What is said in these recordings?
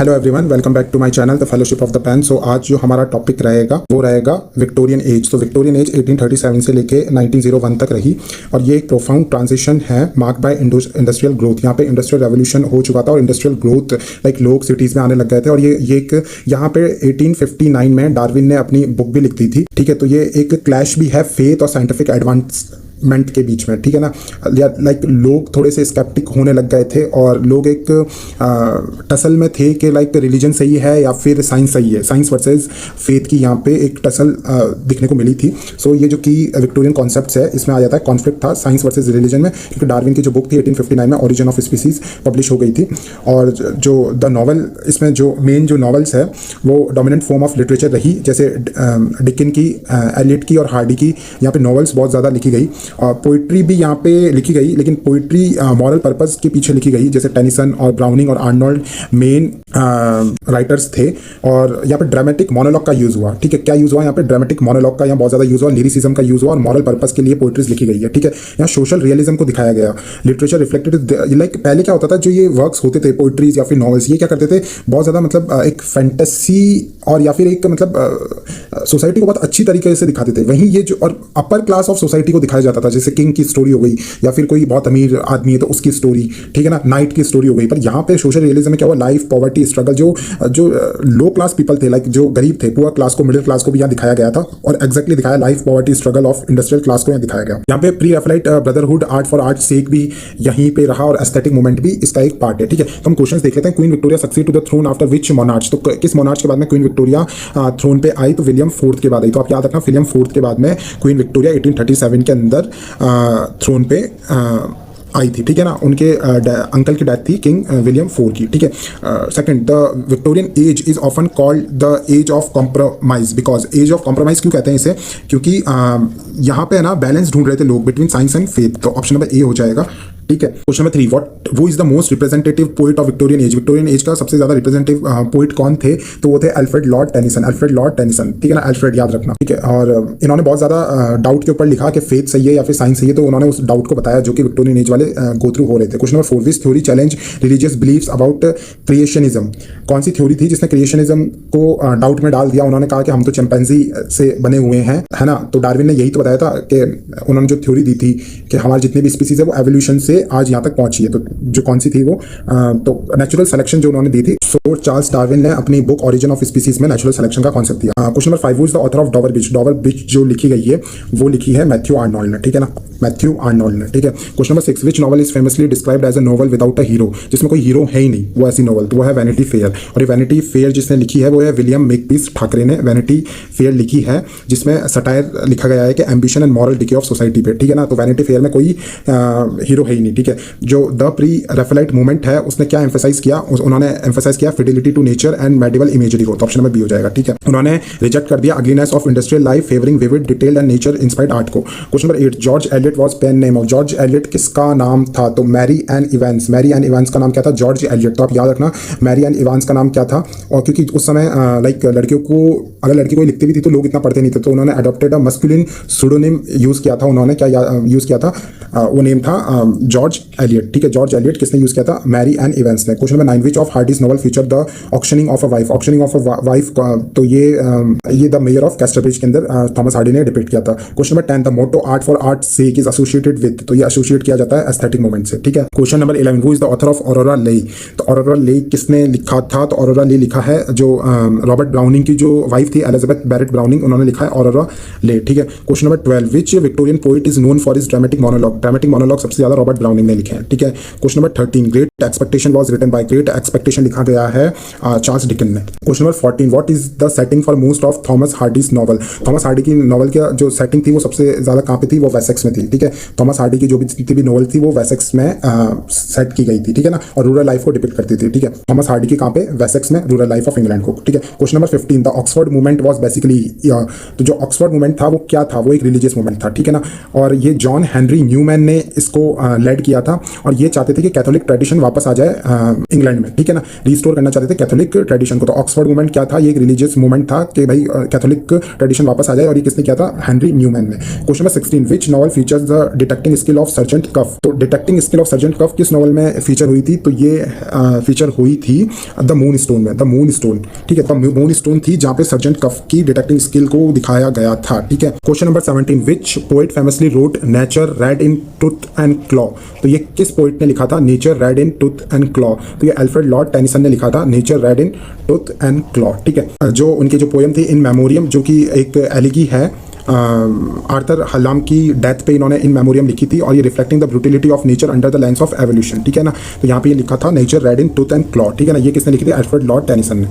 Hello everyone, welcome back to my channel the fellowship of the pen. So आज जो हमारा topic रहेगा वो रहेगा विक्टोरियन एज। तो विक्टोरियन एज 1837 से लेके 1901 तक रही और ये एक प्रोफाउंड ट्रांजिशन है मार्क बाय इंडस्ट्रियल ग्रोथ। यहाँ पे इंडस्ट्रियल रेवोल्यूशन हो चुका था और इंडस्ट्रियल ग्रोथ लाइक लोग सिटीज़ में आने लग गए थे। और ये एक यहाँ पे 1859 में डार्विन ने अपनी बुक भी लिख दी थी। ठीक है, तो ये एक क्लैश भी है फेथ और साइंटिफिक एडवांसमेंट के बीच में। ठीक है ना, लाइक लोग थोड़े से स्केप्टिक होने लग गए थे और लोग एक टसल में थे कि लाइक रिलीजन सही है या फिर साइंस सही है। साइंस वर्सेस फेथ की यहाँ पे एक टसल दिखने को मिली थी। सो ये जो की विक्टोरियन कॉन्सेप्ट्स है इसमें आ जाता है कॉन्फ्लिक्ट था साइंस वर्सेस रिलीजन में, क्योंकि डार्विन की जो बुक थी 1859 में ओरिजिन ऑफ स्पीसीज पब्लिश हो गई थी। और जो द नॉवल इसमें जो मेन जो नॉवेल्स है वो डोमिनेंट फॉर्म ऑफ लिटरेचर रही, जैसे डिकिन की, एलियट की और हार्डी की यहाँ पे नॉवेल्स बहुत ज़्यादा लिखी गई। पोइट्री भी यहाँ पे लिखी गई, लेकिन पोइट्री मॉरल पर्पस के पीछे लिखी गई, जैसे टेनिसन और ब्राउनिंग और आर्नोल्ड मेन राइटर्स थे। और यहाँ पे ड्रामेटिक मोनोलॉग का यूज़ हुआ। ठीक है, क्या यूज़ हुआ यहाँ पे? ड्रामेटिक मोनोलॉग का यहाँ बहुत ज़्यादा यूज़ हुआ, लिरिसिज्म का यूज़ हुआ और मॉरल पर्पस के लिए पोइट्रीज लिखी गई है। ठीक है, यहाँ सोशल रियलिज्म को दिखाया गया। लिटरेचर रिफ्लेक्टेड, लाइक पहले क्या होता था, जो ये वर्क्स होते थे पोइट्रीज या फिर नॉवेल्स, ये क्या करते थे, बहुत ज़्यादा मतलब एक फैंटेसी और या फिर एक मतलब सोसाइटी को बहुत अच्छी तरीके से दिखाते थे। वहीं ये जो और अपर क्लास ऑफ सोसाइटी को दिखाया जाता था, जैसे किंग की स्टोरी हो गई या फिर कोई बहुत अमीर आदमी है तो उसकी स्टोरी, ठीक है ना, नाइट की स्टोरी हो गई। पर यहाँ पे सोशल रियलिज्म में क्या हुआ, लाइफ, पॉवर्टी, स्ट्रगल, जो लो क्लास पीपल थे, लाइक जो गरीब थे, पुअर क्लास को, मिडिल क्लास को भी यहाँ दिखाया गया था और एग्जैक्टली दिखाया life, poverty, struggle of industrial class को यहाँ दिखाया गया। यहाँ पे pre Raphaelite brotherhood, art for art sake भी यहीं पे रहा और एस्थेटिक मूवमेंट भी इसका एक पार्ट है। ठीक है, तो हम क्वेश्चंस देख लेते हैं। Queen Victoria succeed to the throne after which monarch, तो किस मोनार्च के बाद में क्वीन विक्टोरिया थ्रोन पे आई? तो विलियम फोर्थ के बाद आई। तो आप याद रखना, विलियम फोर्थ के बाद में क्वीन विक्टोरिया 1837 के अंदर थ्रोन पे आई थी। ठीक है ना, उनके अंकल की डेथ थी किंग विलियम फोर की। ठीक है, second, the Victorian age is often called the age of compromise, because age of compromise क्यों कहते हैं इसे? क्योंकि यहाँ पे है ना बैलेंस ढूंढ रहे थे लोग बिटवीन साइंस एंड फेथ। तो ऑप्शन नंबर ए हो जाएगा। ठीक है, क्वेश्चन नंबर 3, वो is the most representative poet of Victorian age? Victorian age का सबसे ज्यादा रिप्रेजेंटेटिव पोइट कौन थे? तो वो थे Alfred Lord Tennyson. Alfred Lord Tennyson, ठीक है ना, अल्फ्रेड याद रखना। ठीक है, और इन्होंने बहुत ज्यादा डाउट के ऊपर लिखा कि फेथ सही है या फिर साइंस सही है, तो उन्होंने उस डाउट को बताया जो कि विक्टोरियन एज वाले गो थ्रू हो रहे थे। Question number 4, which theory challenge religious beliefs about creationism? कौन सी थ्योरी थी जिसने क्रिएशनिज्म को डाउट में डाल दिया? उन्होंने कहा कि हम तो चिंपैंजी से बने हुए हैं, है ना। तो डार्विन ने यही तो बताया था कि उन्होंने जो थ्योरी दी थी कि हमारे जितने भी स्पीसीज है वो एवोल्यूशन से आज यहाँ तक पहुंची है। तो जो कौन सी थी वो? तो नेचुरल सिलेक्शन जो उन्होंने दी थी। सो चार्ल्स डार्विन ने अपनी बुक ओरिजिन ऑफ स्पीसीज में नेचुरल सिलेक्शन का कॉन्सेप्ट दिया। Question number 5, who is the author of Dover Beach? Dover Beach जो लिखी गई है वो लिखी है मैथ्यू आर्नोल्ड ने। ठीक है ना, मैथ्यू आर्नोल्ड ने। ठीक है, question number 6, which novel is famously described as a novel without a hero? जिसमें कोई हीरो है ही नहीं, वो ऐसी नॉवल, तो वो है वैनिटी फेयर। और ये वैनिटी फेयर जिसने लिखी है वो है विलियम मेकपीस ठाकरे ने वैनिटी फेयर लिखी है, जिसमें सटायर लिखा गया है कि ambition and moral decay of society पे। ठीक है ना, तो वैनिटी फेयर में कोई हीरो है ही नहीं। ठीक है, जो द प्री रैफलाइट मूवमेंट है उसने क्या एम्फसाइज किया? उन्होंने एम्फसाइज किया fidelity to nature and medieval imagery को। तो ऑप्शन नंबर बी हो जाएगा। ठीक है, उन्होंने रिजेक्ट कर दिया ugliness of industrial life favouring vivid detailed and nature inspired art को। Question number 8, George Eliot was pen name of? George Eliot किसका नाम था? तो Mary Ann Evans. Mary Ann Evans का नाम क्या था? George Eliot. तो आप याद रखना मैरी एन इवेंस का नाम क्या था। और क्योंकि उस समय लाइक लड़कियों को, अगर लड़की कोई लिखती भी थी तो लोग इतना पढ़ते नहीं थे, तो उन्होंने अडॉप्टेड अ मस्कुलिन सूडोनिम यूज किया था। उन्होंने क्या यूज किया था? वो नेम था जॉर्ज एलियट। ठीक है, जॉर्ज एलियट किसने यूज किया था? मैरी एन इवेंस ने। Question number 9, which of Hardy's novel feature the auctioning of a wife? Auctioning of a wife, तो ये द मेयर ऑफ कैस्टरब्रिज के अंदर थॉमस हार्डी ने डिपिक्ट किया था। Question number 10, the motto art for art sake is associated with? तो ये associate किया जाता है एस्थेटिक मूवमेंट से। ठीक है, question number 11, who is the author of aurora ले? तो ऑरोरा ले किसने लिखा था? तो ऑरोरा ले लिखा है जो रॉबर्ट ब्राउनिंग की जो वाइफ थी एलिजाबेथ बैरेट ब्राउनिंग, उन्होंने लिखा है ऑरोरा ले। ठीक है, question number 12, which Victorian poet is known for his dramatic monologue? Dramatic monologue सबसे ज्यादा रॉबर्ट ब्राउनिंग ने लिखे हैं। ठीक है, question number 13, great expectation was written by? Great expectation लिखा गया है चार्ल्स डिकन ने। Question number 14, what is the setting for most of Thomas Hardy's novel? Thomas Hardy की नॉवल की जो सेटिंग थी वो सबसे ज्यादा कहाँ पे थी? वो वेसेक्स में थी। ठीक है, थॉमस हार्डी की जो भी जितनी भी नॉवल थी वो वेसेक्स में सेट की गई थी। ठीक है ना, और रूरल लाइफ को डिपिक्ट करती थी। ठीक है, थॉमस हार्डी की कहाँ पे? वेसेक्स में, रूरल लाइफ ऑफ इंग्लैंड को। ठीक है, question number 15, the Oxford movement was basically, तो जो ऑक्सफोर्ड मूवमेंट था वो क्या था? वो एक रिलीजियस मूवमेंट था। ठीक है ना, और ये जॉन हेनरी न्यूमैन ने इसको लेड किया था और ये चाहते थे कि कैथोलिक ट्रेडिशन वापस आ जाए इंग्लैंड में, ठीक है ना, रिस्टोर करना चाहते थे कैथोलिक ट्रेडिशन को। तो ऑक्सफोर्ड मूवमेंट क्या था, ये एक रिलीजियस मूवमेंट था कि भाई कैथोलिक ट्रेडिशन वापस आ जाए, और ये किसने किया था, हेनरी न्यूमैन ने। Question number 16, which novel features the detecting skill of sergeant Cuff. तो detecting skill of sergeant Cuff किस नॉवल में फीचर हुई थी, तो ये फीचर हुई थी द मून स्टोन में, द मून स्टोन, ठीक है। तो मून स्टोन थी जहां पे सर्जेंट कफ की डिटेक्टिंग स्किल को दिखाया गया था, ठीक है। Question number 17, which poet famously wrote nature red in tooth and claw. तो ये किस पोएट ने लिखा था nature red in tooth and claw, तो ये अल्फ्रेड लॉर्ड टेनिसन ने लिखा था nature red in tooth and claw, ठीक है। जो उनकी जो पोएम थी इन मेमोरियम, जो कि एक एलिगी है आर्थर हलाम की डेथ पे इन्होंने इन मेमोरियम लिखी थी, और ये reflecting the brutality of nature under the lens of evolution, ठीक है ना। तो यहाँ पे ये लिखा था nature red in tooth and claw, ठीक है ना। ये किसने लिखी थी, अल्फ्रेड लॉर्ड टेनिसन ने।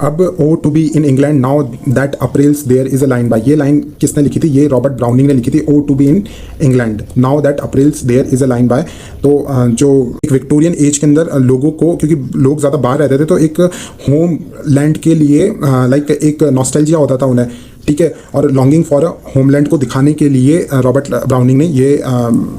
अब O to be in England now that April's there is a line by, ये लाइन किसने लिखी थी, ये रॉबर्ट ब्राउनिंग ने लिखी थी। O to be in England now that April's there is a line by. तो जो एक विक्टोरियन एज के अंदर लोगों को, क्योंकि लोग ज़्यादा बाहर रहते थे, तो एक होम लैंड के लिए लाइक एक नॉस्टैल्जिया होता था उन्हें, ठीक है, और लॉन्गिंग फॉर अ होमलैंड को दिखाने के लिए रॉबर्ट ब्राउनिंग ने ये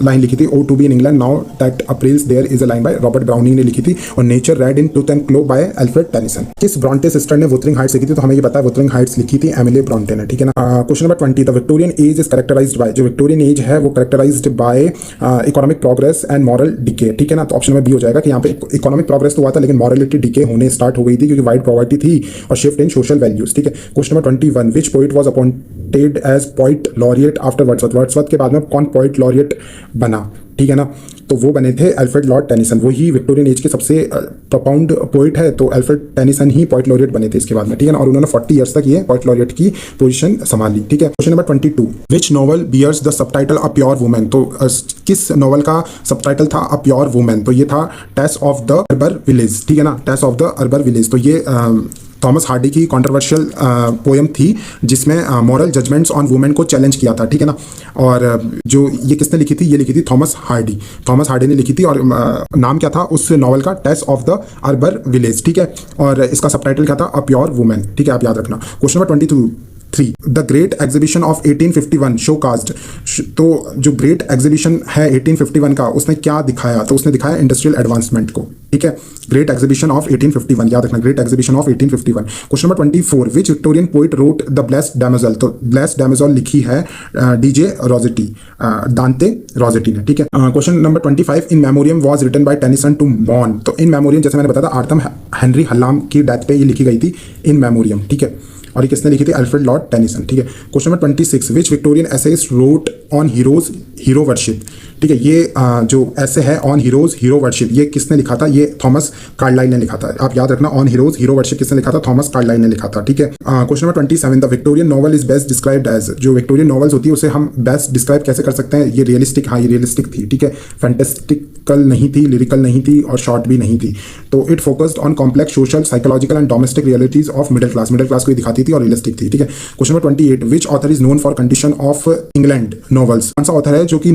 लाइन लिखी थी, O to be in England now that April's there is a line by Robert Browning ने लिखी थी, और nature red in tooth and claw by Alfred Tennyson. किस ब्रॉन्टे सिस्टर ने वुथरिंग हाइट्स लिखी थी, तो हमें ये पता है वुथरिंग हाइट्स लिखी थी एमिली ब्रॉन्टे ने, ठीक है ना। Question number 20, the Victorian age is characterised by, जो विक्टोरियन एज है वो characterised by economic progress and moral decay, ठीक है ना। तो ऑप्शन में बी हो जाएगा कि यहाँ पे इकोनॉमिक प्रोग्रेस तो हुआ था, लेकिन मॉरलिटी डिके होने स्टार्ट हो गई थी, क्योंकि वाइड पॉवर्टी थी और शिफ्ट इन सोशल वैल्यूज, ठीक है। Question number 21, which poet was appointed as poet laureate after Wordsworth. Wordsworth के बाद में कौन पोइट लॉरिएट बना, ठीक है ना, तो वो बने थे अल्फ्रेड लॉर्ड टेनिसन। वही विक्टोरियन एज के सबसे प्रोपाउंड पोइट है, तो अल्फ्रेड टेनिसन ही पोइट लॉरिएट बने थे इसके बाद में, ठीक है ना। और उन्होंने 40 ईयर्स तक ये पोइट लॉरिएट की पोजीशन संभाली, ठीक है। Question number 22, which novel bears the subtitle a pure woman. तो किस नॉवल का सबटाइटल था अ प्योर वुमेन, तो ये था टेस ऑफ द अर्बर विलेज, ठीक है ना, टेस ऑफ द अर्बर विलेज। तो ये थॉमस हार्डी की कंट्रोवर्शियल पोएम थी, जिसमें मॉरल जजमेंट्स ऑन वुमेन को चैलेंज किया था, ठीक है ना। और जो ये किसने लिखी थी, ये लिखी थी थॉमस हार्डी ने लिखी थी, और नाम क्या था उस नॉवल का, टेस ऑफ द अर्बर विलेज, ठीक है। और इसका सबटाइटल क्या था, अ प्योर वुमेन, ठीक है, आप याद रखना। Question number 23, the great exhibition of 1851 showcased. तो जो ग्रेट एग्जीबिशन है 1851 का, उसने क्या दिखाया, तो उसने दिखाया इंडस्ट्रियल एडवांसमेंट को, ठीक है। ग्रेट एग्जीबिशन ऑफ 1851, याद रखना, Great exhibition of 1851। Question number 24, which Victorian poet wrote the Blessed Damozel. तो ब्लेस्ड डैमोजेल लिखी है डीजे रोजेटी, दांते रोजेटी ने, ठीक है। Question number 25, in memoriam was written by Tennyson to mourn. तो इन मेमोरियम, जैसे मैंने बताया था, आर्थर हेनरी हलाम की डेथ पे ये लिखी गई थी इन मेमोरियम, ठीक है। और ये किसने लिखी थी, अल्फ्रेड लॉर्ड टेनिसन, ठीक है। Question number 26, which Victorian essayist road on heroes hero worship, ठीक है। ये जो ऐसे है ऑन हीरोज हीरो वर्शिप, ये किसने लिखा था, ये थॉमस कार्लाइल ने लिखा था, आप याद रखना। ऑन हीरोज हीरो वर्शिप किसने लिखा था, थॉमस कार्लाइल ने लिखा था, ठीक है। Question number 27, the Victorian novel is best described as. जो विक्टोरियन नॉवेल्स होती है उसे हम बेस्ट डिस्क्राइब कैसे कर सकते हैं, ये रियलिस्टिक, हाँ ये रियलिस्टिक थी, ठीक है। फैंटेस्टिकल नहीं थी, लिरिकल नहीं थी, और शॉर्ट भी नहीं थी। तो it focused on complex social, psychological and domestic realities of middle class को दिखाती थी, और रियलिस्टिक थी, ठीक है। Question number 28, which author is known for condition of England novels. कौन सा ऑथर है जो कि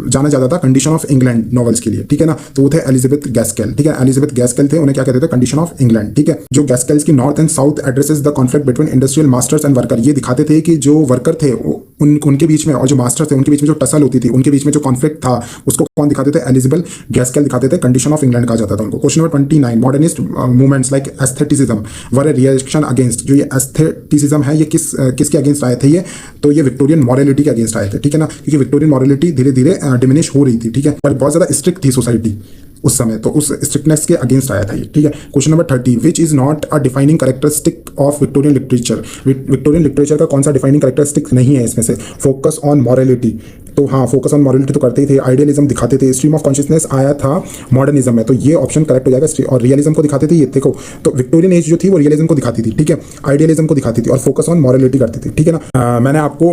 जाना जाता था कंडीशन ऑफ इंग्लैंड नॉवेल्स के लिए, ठीक है ना। तो वो थे एलिजाबेथ गैस्केल, ठीक है। एलिजाबेथ गैस्केल थे, उन्हें क्या कहते थे, कंडीशन ऑफ इंग्लैंड, ठीक है। जो गैस्केल्स की north and south addresses the conflict between industrial masters and worker, ये दिखाते थे कि जो वर्कर थे उनके बीच में, और जो मास्टर थे उनके बीच में जो टसल होती थी, उनके बीच में जो कॉन्फ्लिक्ट था, उसको कौन दिखाते थे, एलिजाबेथ गैस्केल दिखाते थे, कंडीशन ऑफ इंग्लैंड कहा जाता था उनको। Question number 29, modernist movements like aestheticism वर ए रिएक्शन अगेंस्ट। जो ये एस्थेटिसिज्म है, ये किसके अगेंस्ट आए थे, ये तो ये विक्टोरियन मॉरलिटी के अगेंस्ट आए थे, ठीक है ना। क्योंकि विक्टोरियन मॉरलिटी धीरे धीरे डिमिनिश हो रही थी, ठीक है, पर बहुत ज्यादा स्ट्रिक्ट थी सोसाइटी उस समय, तो उस स्ट्रिक्टनेस के अगेंस्ट आया था ये, ठीक है। Question number 30, which is not a defining characteristic of Victorian literature. Victorian literature का कौन सा डिफाइनिंग कैरेक्टरिस्टिक नहीं है इसमें से, फोकस ऑन मॉरलिटी। तो हाँ, फोकस ऑन मॉरलिटी तो करते ही थे, आइडियलिज्म दिखाते थे, स्ट्रीम ऑफ कॉन्शियसनेस आया था मॉडर्निज्म में, तो ये ऑप्शन करेक्ट हो जाएगा। और रियलिज्म को दिखाते थे, ये देखो, तो विक्टोरियन एज जो थी वो रियलिज्म को दिखाती थी, ठीक है, आइडियलिज्म को दिखाती थी, और फोकस ऑन मॉरलिटी करती थी, ठीक है ना। मैंने आपको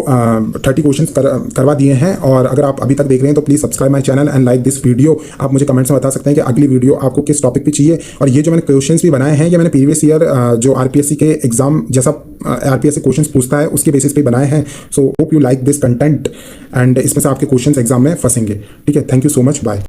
30 क्वेश्चन करवा दिए हैं, और अगर आप अभी तक देख रहे हैं तो please subscribe my channel and like this video. आप मुझे कमेंट्स में बता सकते हैं कि अगली वीडियो आपको किस टॉपिक पे चाहिए। और ये जो मैंने क्वेश्चंस भी बनाए हैं, ये मैंने प्रीवियस ईयर जो आरपीएससी के एग्जाम जैसा आरपीएससी क्वेश्चंस पूछता है उसके बेसिस पे बनाए हैं। So hope you like this content, and इसमें से आपके क्वेश्चंस एग्जाम में फंसेंगे, ठीक है। Thank you so much, bye.